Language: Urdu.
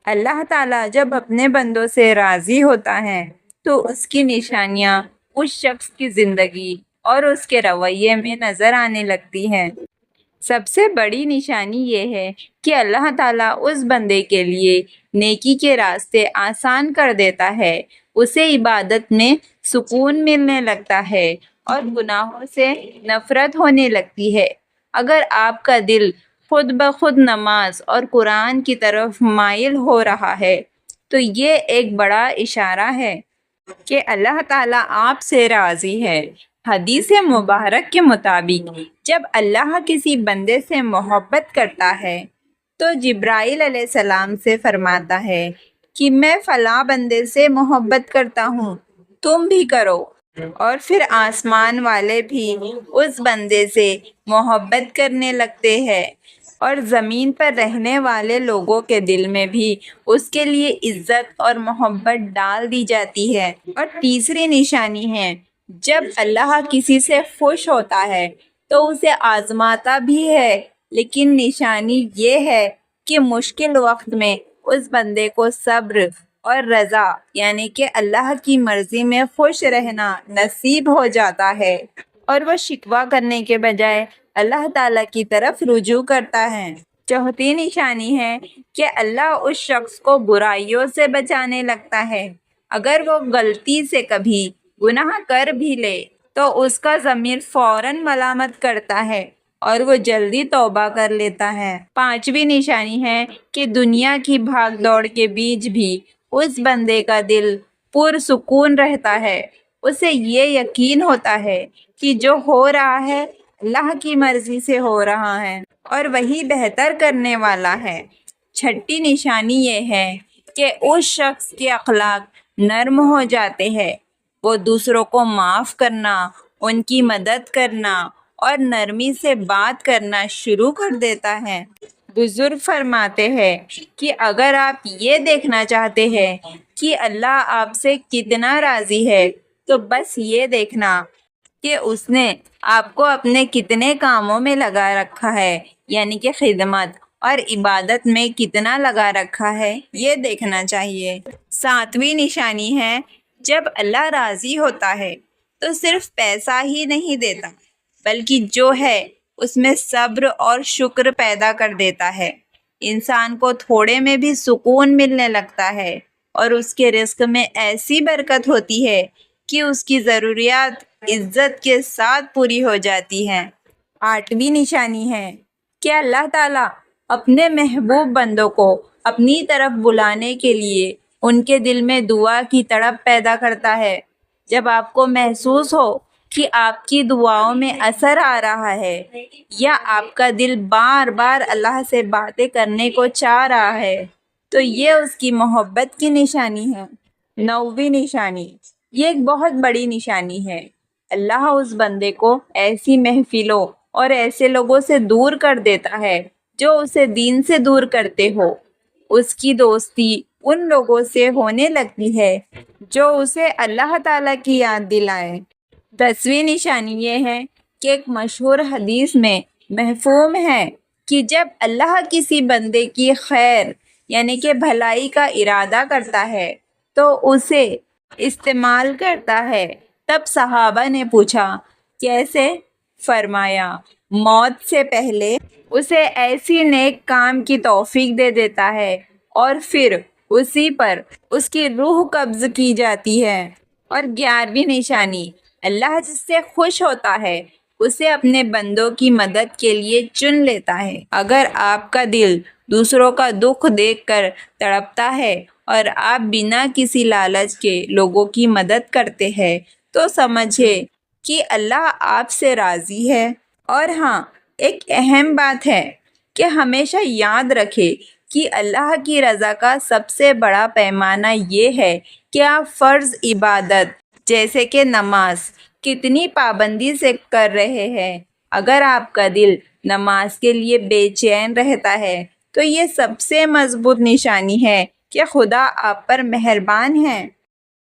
اللہ تعالیٰ جب اپنے بندوں سے راضی ہوتا ہے تو اس کی نشانیاں اس شخص کی زندگی اور اس کے رویے میں نظر آنے لگتی ہیں۔ سب سے بڑی نشانی یہ ہے کہ اللہ تعالیٰ اس بندے کے لیے نیکی کے راستے آسان کر دیتا ہے، اسے عبادت میں سکون ملنے لگتا ہے اور گناہوں سے نفرت ہونے لگتی ہے۔ اگر آپ کا دل خود بخود نماز اور قرآن کی طرف مائل ہو رہا ہے تو یہ ایک بڑا اشارہ ہے کہ اللہ تعالیٰ آپ سے راضی ہے۔ حدیث مبارک کے مطابق جب اللہ کسی بندے سے محبت کرتا ہے تو جبرائیل علیہ السلام سے فرماتا ہے کہ میں فلاں بندے سے محبت کرتا ہوں، تم بھی کرو، اور پھر آسمان والے بھی اس بندے سے محبت کرنے لگتے ہیں اور زمین پر رہنے والے لوگوں کے دل میں بھی اس کے لیے عزت اور محبت ڈال دی جاتی ہے۔ اور تیسری نشانی ہے، جب اللہ کسی سے خوش ہوتا ہے تو اسے آزماتا بھی ہے، لیکن نشانی یہ ہے کہ مشکل وقت میں اس بندے کو صبر اور رضا یعنی کہ اللہ کی مرضی میں خوش رہنا نصیب ہو جاتا ہے اور وہ شکوہ کرنے کے بجائے اللہ تعالیٰ کی طرف رجوع کرتا ہے۔ چوتھی نشانی ہے کہ اللہ اس شخص کو برائیوں سے بچانے لگتا ہے۔ اگر وہ غلطی سے کبھی گناہ کر بھی لے تو اس کا ضمیر فوراً ملامت کرتا ہے اور وہ جلدی توبہ کر لیتا ہے۔ پانچویں نشانی ہے کہ دنیا کی بھاگ دوڑ کے بیچ بھی اس بندے کا دل پرسکون رہتا ہے، اسے یہ یقین ہوتا ہے کہ جو ہو رہا ہے اللہ کی مرضی سے ہو رہا ہے اور وہی بہتر کرنے والا ہے۔ چھٹی نشانی یہ ہے کہ اس شخص کے اخلاق نرم ہو جاتے ہیں، وہ دوسروں کو معاف کرنا، ان کی مدد کرنا اور نرمی سے بات کرنا شروع کر دیتا ہے۔ بزرگ فرماتے ہیں کہ اگر آپ یہ دیکھنا چاہتے ہیں کہ اللہ آپ سے کتنا راضی ہے تو بس یہ دیکھنا کہ اس نے آپ کو اپنے کتنے کاموں میں لگا رکھا ہے، یعنی کہ خدمت اور عبادت میں کتنا لگا رکھا ہے، یہ دیکھنا چاہیے۔ ساتویں نشانی ہے، جب اللہ راضی ہوتا ہے تو صرف پیسہ ہی نہیں دیتا بلکہ جو ہے اس میں صبر اور شکر پیدا کر دیتا ہے۔ انسان کو تھوڑے میں بھی سکون ملنے لگتا ہے اور اس کے رزق میں ایسی برکت ہوتی ہے کہ اس کی ضروریات عزت کے ساتھ پوری ہو جاتی ہیں۔ آٹھویں نشانی ہے کہ اللہ تعالیٰ اپنے محبوب بندوں کو اپنی طرف بلانے کے لیے ان کے دل میں دعا کی تڑپ پیدا کرتا ہے۔ جب آپ کو محسوس ہو کہ آپ کی دعاؤں میں اثر آ رہا ہے یا آپ کا دل بار بار اللہ سے باتیں کرنے کو چاہ رہا ہے تو یہ اس کی محبت کی نشانی ہے۔ نویں نشانی، یہ ایک بہت بڑی نشانی ہے، اللہ اس بندے کو ایسی محفلوں اور ایسے لوگوں سے دور کر دیتا ہے جو اسے دین سے دور کرتے ہو۔ اس کی دوستی ان لوگوں سے ہونے لگتی ہے جو اسے اللہ تعالیٰ کی یاد دلائے۔ 10ویں نشانی یہ ہے کہ ایک مشہور حدیث میں مفہوم ہے کہ جب اللہ کسی بندے کی خیر یعنی کہ بھلائی کا ارادہ کرتا ہے تو اسے استعمال کرتا ہے۔ تب صحابہ نے پوچھا کیسے؟ فرمایا موت سے پہلے اسے ایسی نیک کام کی توفیق دے دیتا ہے اور پھر اسی پر اس کی روح قبض کی جاتی ہے۔ اور 11ویں نشانی، اللہ جس سے خوش ہوتا ہے اسے اپنے بندوں کی مدد کے لیے چن لیتا ہے۔ اگر آپ کا دل دوسروں کا دکھ دیکھ کر تڑپتا ہے اور آپ بنا کسی لالچ کے لوگوں کی مدد کرتے ہیں تو سمجھے کہ اللہ آپ سے راضی ہے۔ اور ہاں، ایک اہم بات ہے کہ ہمیشہ یاد رکھے کہ اللہ کی رضا کا سب سے بڑا پیمانہ یہ ہے کہ آپ فرض عبادت جیسے کہ نماز کتنی پابندی سے کر رہے ہیں۔ اگر آپ کا دل نماز کے لیے بے چین رہتا ہے تو یہ سب سے مضبوط نشانی ہے کہ خدا آپ پر مہربان ہے۔